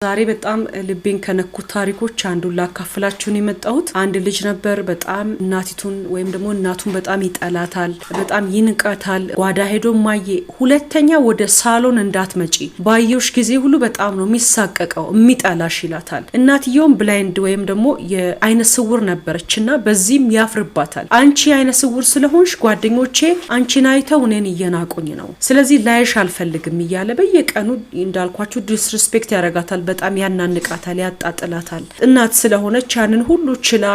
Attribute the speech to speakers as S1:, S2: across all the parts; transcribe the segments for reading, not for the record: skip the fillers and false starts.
S1: ዛሬ በጣም ልቤን ከነኩ ታሪኮች አንዱን ላካፍላችሁ ነው የመጣሁት። አንድ ልጅ ነበር በጣም እናቲቱን ወይም ደግሞ እናቱን በጣም ይጠላታል፣ በጣም ይንቀታል። ጓዳ ሄዶ ማየ ሁለተኛ ወደ ሳሎን እንዳትመጪ ባየውሽ ጊዜ ሁሉ በጣም ነው የሚሳቀቀው የሚጠላሽ ይላታል። እናትየውም ብላይንድ ወይም ደግሞ የአይነ ስውር ነበረችና በዚህም ያፍርባታል። አንቺ አይነ ስውር ስለሆንሽ ጓደኞቼ አንቺን አይተው እኔን እየናቁኝ ነው፣ ስለዚህ ላይሽ አልፈልግም እያለ በየቀኑ እንዳልኳችሁ ዲስሪስፔክት ያረጋታል። በጣም ያናንቃታል፣ ያጣጥላታል። እናት ስለሆነች ያንን ሁሉ ችላ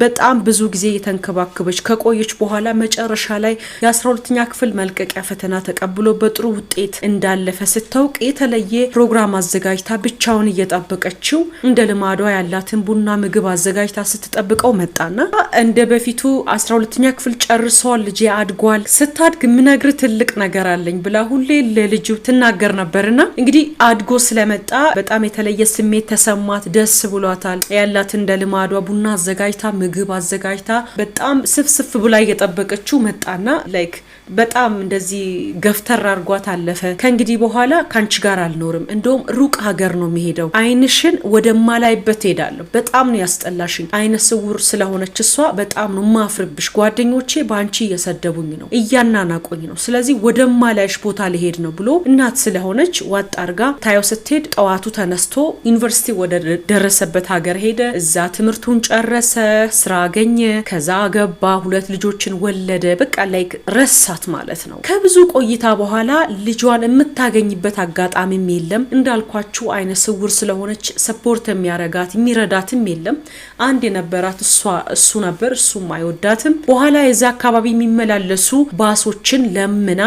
S1: በጣም ብዙ ጊዜ የተንከባከበች ከቆየች በኋላ መጨረሻ ላይ የ12ኛ ክፍል መልቀቂያ ፈተና ተቀብሎ በጥሩ ውጤት እንዳለፈ ስታውቅ የተለየ ፕሮግራም አዘጋጅታ ብቻውን እየጠበቀችው እንደ ልማዷ ያላትን ቡና ምግብ አዘጋጅታ ስትጠብቀው መጣና እንደ በፊቱ 12ኛ ክፍል ጨርሷል፣ ልጄ አድጓል፣ ስታድግ ምነግር ትልቅ ነገር አለኝ ብላ ሁሌ ለልጁ ትናገር ነበርና እንግዲህ አድጎ ስለመጣ በጣም የተለየ ስሜት ተሰማት፣ ደስ ብሏታል። ያላትን እንደ ልማዷ ቡና አዘጋጅታ ምግብ አዘጋጅታ በጣም ስፍስፍ ብላ እየጠበቀችው መጣና ላይክ በጣም እንደዚህ ገፍተር አርጓት አለፈ። ከእንግዲህ በኋላ ካንቺ ጋር አልኖርም፣ እንደውም ሩቅ ሀገር ነው የሚሄደው፣ አይንሽን ወደማላይበት ሄዳለሁ፣ በጣም ነው ያስጠላሽኝ፣ አይነ ስውር ስለሆነች እሷ በጣም ነው ማፍርብሽ፣ ጓደኞቼ ባንቺ እየሰደቡኝ ነው፣ እያናናቆኝ ነው፣ ስለዚህ ወደማላይሽ ቦታ ሊሄድ ነው ብሎ እናት ስለሆነች ዋጥ አርጋ ታየው ስትሄድ ጠዋቱ ተነስቶ ዩኒቨርሲቲ ወደ ደረሰበት ሀገር ሄደ። እዛ ትምህርቱን ጨረሰ፣ ስራ አገኘ፣ ከዛ ገባ፣ 2 ልጆችን ወለደ። በቃ ላይክ ረሳ ማለት ነው። ከብዙ ቆይታ በኋላ ልጇን የምታገኝበት አጋጣሚም የለም። እንዳልኳችሁ አይነ ስውር ስለሆነች ሰፖርት የሚያረጋት የሚረዳትም የለም። አንድ የነበራት እሱ ነበር፣ እሱም አይወዳትም። በኋላ የዛ አካባቢ የሚመላለሱ ባሶችን ለምና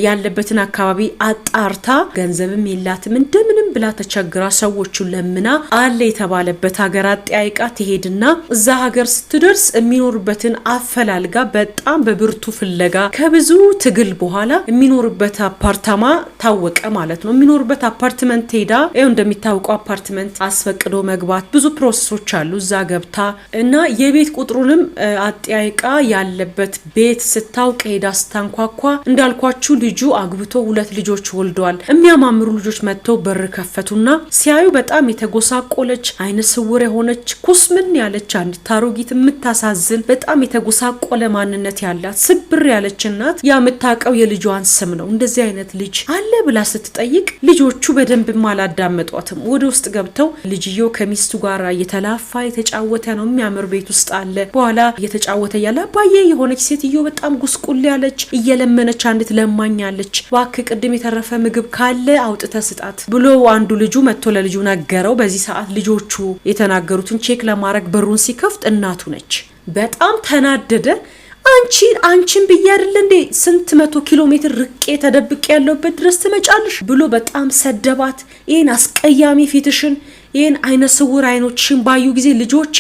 S1: ያለበትን አካባቢ አጣርታ ገንዘብም የላትም እንደምንም ብላ ተቸግራ ሰዎቹን ለምና አለ የተባለበት ሀገር አጠያይቃ ትሄድና እዛ ሀገር ስትደርስ የሚኖርበትን አፈላልጋ በጣም በብርቱ ፍለጋ ከብዙ ትግል በኋላ የሚኖርበት አፓርታማ ታወቀ ማለት ነው። የሚኖርበት አፓርትመንት ሄዳ እንደሚታወቀው አፓርትመንት አስፈቅዶ መግባት ብዙ ፕሮሰሶች አሉ። እዛ ገብታ እና የቤት ቁጥሩንም አጠያይቃ ያለበት ቤት ስታውቅ ሄዳ ስታንኳኳ እንዳልኳችሁ ልጁ አግብቶ 2 ልጆች ወልደዋል። የሚያማምሩ ልጆች መጥተው በር ከፈቱና ሲያዩ በጣም የተጎሳቆለች አይነ ስውር የሆነች ኩስምን ያለች አንድ ታሮጊት የምታሳዝን በጣም የተጎሳቆለ ማንነት ያላት ስብር ያለች እናት ያምታቀው የልጇን ስም ነው። እንደዚህ አይነት ልጅ አለ ብላ ስትጠይቅ ልጆቹ በደንብ አላዳመጧትም። ወደ ውስጥ ገብተው ልጅዮ ከሚስቱ ጋር እየተላፋ የተጫወተ ነው። የሚያምር ቤት ውስጥ አለ። በኋላ እየተጫወተ ያለ አባዬ የሆነች ሴትዮ በጣም ጉስቁል ያለች እየለመነች አንዲት ለማኛለች፣ እባክህ ቅድም የተረፈ ምግብ ካለ አውጥተህ ስጣት ብሎ አንዱ ልጁ መጥቶ ለልጁ ነገረው። በዚህ ሰዓት ልጆቹ የተናገሩትን ቼክ ለማድረግ በሩን ሲከፍት እናቱ ነች። በጣም ተናደደ። አንቺን ብዬ አይደል እንዴ ስንት 100 ኪሎ ሜትር ርቄ ተደብቄ ያለውበት ድረስ ትመጫለሽ ብሎ በጣም ሰደባት። ይሄን አስቀያሚ ፊትሽን ይሄን አይነ ስውር አይኖችሽን ባዩ ጊዜ ልጆቼ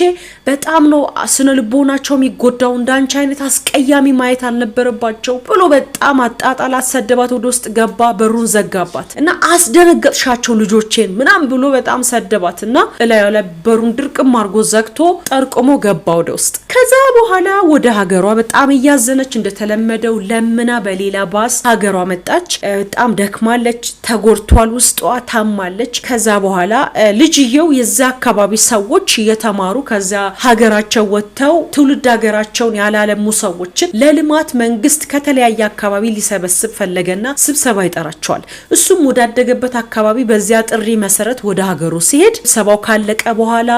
S1: በጣም ነው ስነ ልቦናቸው የሚጎዳው፣ እንዳንቺ አይነት አስቀያሚ ማየት አልነበረባቸው ብሎ በጣም አጣጣላት፣ ሰደባት። ወደ ውስጥ ገባ፣ በሩን ዘጋባት እና አስደነገጥሻቸው ልጆቼን ምናም ብሎ በጣም ሰደባት እና እላዩ ላይ በሩን ድርቅም አርጎ ዘግቶ ጠርቅሞ ገባ ወደ ውስጥ። ከዛ በኋላ ወደ ሀገሯ በጣም እያዘነች እንደተለመደው ለምና በሌላ ባስ ሀገሯ መጣች። በጣም ደክማለች፣ ተጎድቷል፣ ውስጧ ታማለች። ከዛ በኋላ ልጅየው የዛ አካባቢ ሰዎች የተማሩ ከዛ ሀገራቸው ወጥተው ትውልድ ሀገራቸውን ያላለሙ ሰዎችን ለልማት መንግስት ከተለያየ አካባቢ ሊሰበስብ ፈለገና ስብሰባ ይጠራቸዋል። እሱም ወዳደገበት አካባቢ በዚያ ጥሪ መሰረት ወደ ሀገሩ ሲሄድ ስብሰባው ካለቀ በኋላ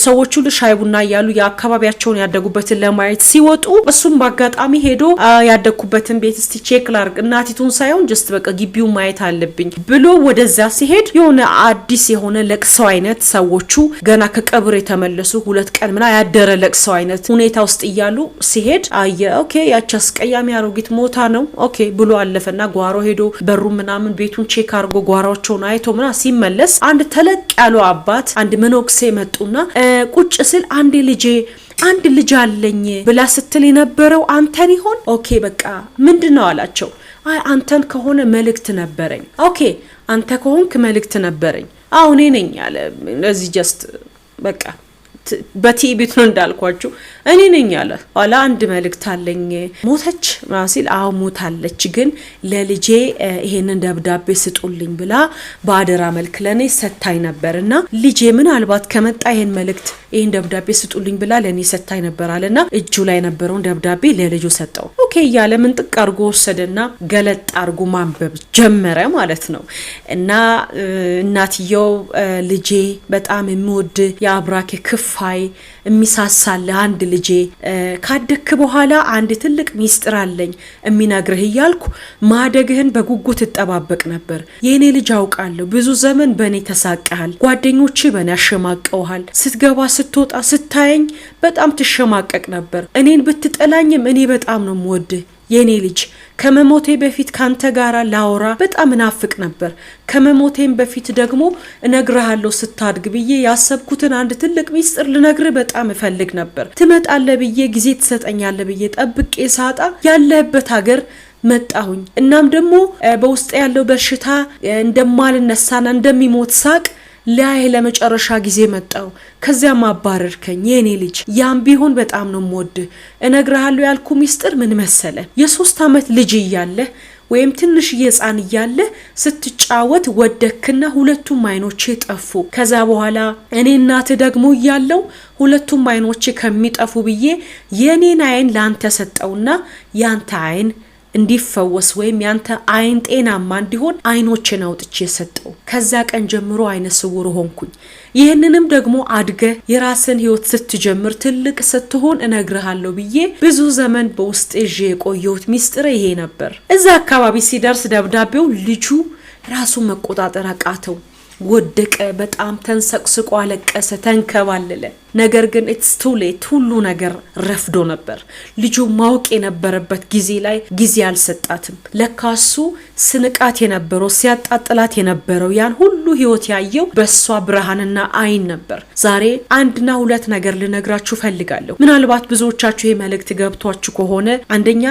S1: ሰዎቹ ለሻይ ቡና እያሉ የአካባቢያቸውን ያደጉበትን ለማየት ሲወጡ እሱም በአጋጣሚ ሄዶ ያደኩበትን ቤት እስቲ ቼክ ላርግ እናቲቱን ሳይሆን ጀስት በቃ ግቢው ማየት አለብኝ ብሎ ወደዛ ሲሄድ የሆነ አዲስ የሆነ ለቅሰው አይነት ሰዎቹ ገና ከቀብር የተመለሱ 2 ቀን ምና ያደረ ለቅሰው አይነት ሁኔታ ውስጥ እያሉ ሲሄድ አየ። ኦኬ ያቺ አስቀያሚ አሮጊት ሞታ ነው ኦኬ ብሎ አለፈና ጓሮ ሄዶ በሩ ምናምን ቤቱን ቼክ አርጎ ጓሮቸውን አይቶ ምና ሲመለስ አንድ ተለቅ ያሉ አባት አንድ መኖክሴ መጡና ቁጭ ስል አንድ ልጅ አለኝ ብላ ስትል የነበረው አንተን ይሆን? ኦኬ በቃ ምንድነው አላቸው። አይ አንተን ከሆነ መልእክት ነበረኝ። ኦኬ አንተ ከሆንክ መልእክት ነበረኝ። አሁን ነኝ አለ። እዚህ ጀስት በቃ በቲቢት ነው እንዳልኳችሁ እኔ ነኝ አለ። ኋላ አንድ መልእክት አለኝ ሞተች ሲል አዎ ሞታለች፣ ግን ለልጄ ይሄንን ደብዳቤ ስጡልኝ ብላ በአደራ መልክ ለኔ ሰታኝ ነበርና ልጄ ምናልባት ከመጣ ይሄን መልእክት ይሄን ደብዳቤ ስጡልኝ ብላ ለኔ ሰታኝ ነበር አለና እጁ ላይ ነበረውን ደብዳቤ ለልጁ ሰጠው። ኦኬ ያለ ምን ጥቅ አርጎ ወሰደና ገለጥ አርጎ ማንበብ ጀመረ ማለት ነው። እና እናትየው ልጄ በጣም የሚወድ የአብራክ ክፋይ የሚሳሳል አንድ ልጄ ካደክ በኋላ አንድ ትልቅ ሚስጥር አለኝ የሚነግርህ እያልኩ ማደግህን በጉጉት ተጠባበቅ ነበር። የኔ ልጅ አውቃለሁ ብዙ ዘመን በኔ ተሳቀሃል፣ ጓደኞቼ በኔ ያሸማቀውሃል፣ ስትገባ ስትወጣ ስታየኝ በጣም ትሸማቀቅ ነበር። እኔን ብትጠላኝም እኔ በጣም ነው የምወድህ የኔ ልጅ። ከመሞቴ በፊት ካንተ ጋራ ላውራ በጣም እናፍቅ ነበር። ከመሞቴም በፊት ደግሞ እነግርሃለሁ ስታድግ ብዬ ያሰብኩትን አንድ ትልቅ ሚስጥር ልነግርህ በጣም እፈልግ ነበር። ትመጣለህ ብዬ ጊዜ ትሰጠኛለህ ብዬ ጠብቄ ሳጣ ያለህበት ሀገር መጣሁኝ። እናም ደግሞ በውስጥ ያለው በሽታ እንደማልነሳና እንደሚሞት ሳቅ ላይ ለመጨረሻ ጊዜ መጣው። ከዚያም አባረርከኝ የኔ ልጅ። ያም ቢሆን በጣም ነው የምወድህ። እነግርሃለሁ ያልኩ ሚስጥር ምን መሰለ? የ3 ዓመት ልጅ እያለ ወይም ትንሽ ሕፃን እያለ ስትጫወት ወደክና ሁለቱም አይኖቼ ጠፉ። ከዛ በኋላ እኔ እናት ደግሞ እያለው ሁለቱም አይኖቼ ከሚጠፉ ብዬ የኔን አይን ላንተ ሰጠውና ያንተ አይን እንዲፈወስ ወይም ያንተ አይን ጤናማ እንዲሆን አይኖችን አውጥቼ ሰጠው። ከዛ ቀን ጀምሮ አይነ ስውር ሆንኩኝ። ይህንንም ደግሞ አድገ የራስን ህይወት ስትጀምር ትልቅ ስትሆን እነግርሃለሁ ብዬ ብዙ ዘመን በውስጥ ይዤ የቆየሁት ሚስጥር ይሄ ነበር። እዛ አካባቢ ሲደርስ ደብዳቤው ልጁ ራሱ መቆጣጠር አቃተው። ወደቀ፣ በጣም ተንሰቅስቆ አለቀሰ፣ ተንከባለለ። ነገር ግን ኢትስ ቱ ሌት፣ ሁሉ ነገር ረፍዶ ነበር። ልጁ ማወቅ የነበረበት ጊዜ ላይ ጊዜ አልሰጣትም። ለካሱ ስንቃት የነበረው ሲያጣጥላት የነበረው ያን ሁሉ ህይወት ያየው በሷ ብርሃንና አይን ነበር። ዛሬ 1 እና 2 ነገር ልነግራችሁ ፈልጋለሁ። ምናልባት ብዙዎቻችሁ ይሄ መልእክት ገብቷችሁ ከሆነ አንደኛ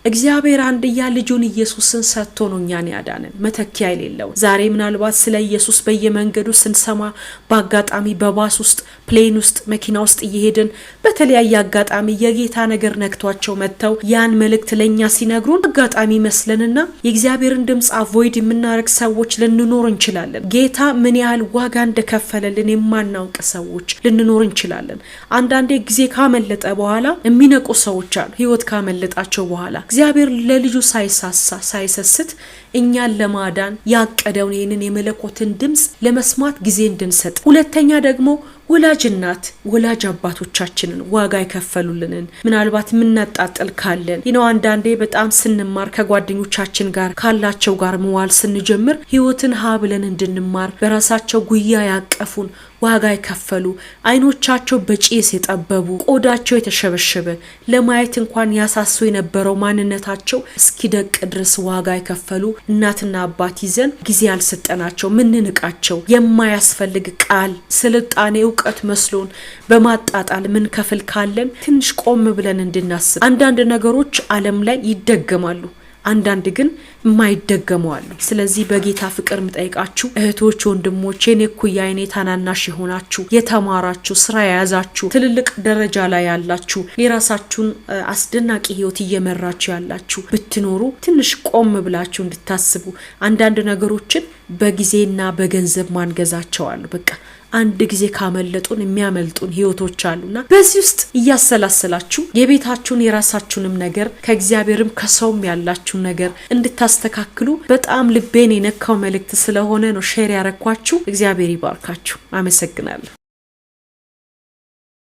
S1: እግዚአብሔር አንድያ ልጁን ኢየሱስን ሰጥቶ ነው እኛን ያዳነን፣ መተኪያ የሌለው። ዛሬ ምናልባት ስለ ኢየሱስ በየመንገዱ ስንሰማ በአጋጣሚ በባስ ውስጥ፣ ፕሌን ውስጥ፣ መኪና ውስጥ እየሄድን በተለያየ አጋጣሚ የጌታ ነገር ነክቷቸው መጥተው ያን መልእክት ለኛ ሲነግሩን አጋጣሚ መስለንና የእግዚአብሔርን ድምጽ አቮይድ የምናረግ ሰዎች ልንኖር እንችላለን። ጌታ ምን ያህል ዋጋ እንደከፈለልን የማናውቅ ሰዎች ልንኖር እንችላለን። አንዳንዴ ጊዜ ካመለጠ በኋላ የሚነቁ ሰዎች አሉ። ህይወት ካመለጣቸው በኋላ እግዚአብሔር ለልጁ ሳይሳሳ ሳይሰስት እኛን ለማዳን ያቀደውን ይህንን የመለኮትን ድምጽ ለመስማት ጊዜ እንድንሰጥ። ሁለተኛ ደግሞ ወላጅ እናት ወላጅ አባቶቻችንን ዋጋ ይከፈሉልንን ምናልባት ምናጣጥል ካለን አንዳንዴ በጣም ስንማር ከጓደኞቻችን ጋር ካላቸው ጋር መዋል ስንጀምር ህይወትን ሀብለን እንድንማር በራሳቸው ጉያ ያቀፉን ዋጋ ይከፈሉ፣ አይኖቻቸው በጪስ የጠበቡ፣ ቆዳቸው የተሸበሸበ፣ ለማየት እንኳን ያሳሱ የነበረው ማንነታቸው እስኪደቅ ድረስ ዋጋ ይከፈሉ እናትና አባት ይዘን ጊዜ ያልሰጠናቸው ምንንቃቸው የማያስፈልግ ቃል ስልጣኔ እውቀት መስሎን በማጣጣል ምን ከፍል ካለን ትንሽ ቆም ብለን እንድናስብ። አንዳንድ ነገሮች ዓለም ላይ ይደገማሉ፣ አንዳንድ ግን የማይደገሙ አሉ። ስለዚህ በጌታ ፍቅር ምጠይቃችሁ እህቶች ወንድሞቼ፣ እኔ ኩያ አይኔ ታናናሽ የሆናችሁ የተማራችሁ ስራ የያዛችሁ ትልልቅ ደረጃ ላይ ያላችሁ የራሳችሁን አስደናቂ ህይወት እየመራችሁ ያላችሁ ብትኖሩ ትንሽ ቆም ብላችሁ እንድታስቡ። አንዳንድ ነገሮችን በጊዜና በገንዘብ ማንገዛቸው አሉ። በቃ አንድ ጊዜ ካመለጡን የሚያመልጡን ህይወቶች አሉና በዚህ ውስጥ እያሰላሰላችሁ የቤታችሁን የራሳችሁንም ነገር ከእግዚአብሔርም ከሰውም ያላችሁን ነገር እንድታስተካክሉ በጣም ልቤን የነካው መልእክት ስለሆነ ነው ሼር ያረኳችሁ። እግዚአብሔር ይባርካችሁ። አመሰግናለሁ።